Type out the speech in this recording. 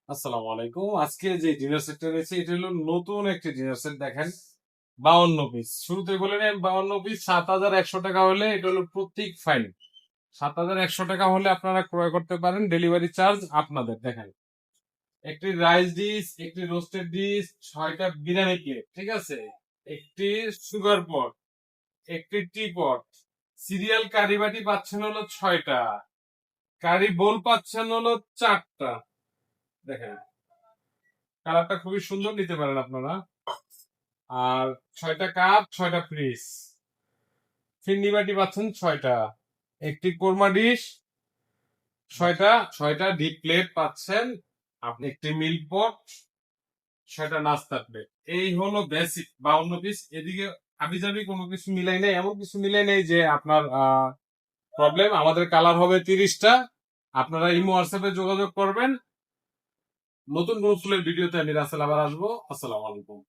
আসসালামু আলাইকুম। আজকে যে ডিনার সেটটা রয়েছে এটা হলো নতুন একটি ডিনার সেট। দেখেন 52 পিস। শুরুতে বলে নেন 52 পিস 7,100 টাকা হলে এটা হলো প্রত্যেক ফাইল। 7,100 টাকা হলে আপনারা ক্রয় করতে পারেন, ডেলিভারি চার্জ আপনাদের। দেখেন একটি রাইস ডিশ, একটি রোস্টেড ডিশ, 6টা বিরিয়ানি প্লেট, ঠিক আছে, একটি সুগার পট, একটি টি পট, সিরিয়াল কারি বাটি পাচ্ছেন হলো 6টা, কারি বোল পাচ্ছেন হলো 4টা। দেখেন কালারটা খুবই সুন্দর, নিতে পারেন আপনারা। আর 6টা কাপ, 6টা ফ্রিজ, ফিন্নি বাটি পাচ্ছেন 6টা, একটি কোরমা ডিশ, 6টা ডিপ প্লেট পাচ্ছেন আপনি, একটি মিল্ক পট, 6টা নাস্তার প্লেট। এই হলো বেসিক 52 পিস। এদিকে আমি জানি কোনো কিছু মিলাই নেই, এমন কিছু মিলাই নেই যে আপনার প্রবলেম। আমাদের কালার হবে 30টা। আপনারা ইমো হোয়াটসঅ্যাপে যোগাযোগ করবেন। নতুন কোনো ফুলের ভিডিওতে আমি রাসেল আবার আসবো। আসসালামু আলাইকুম।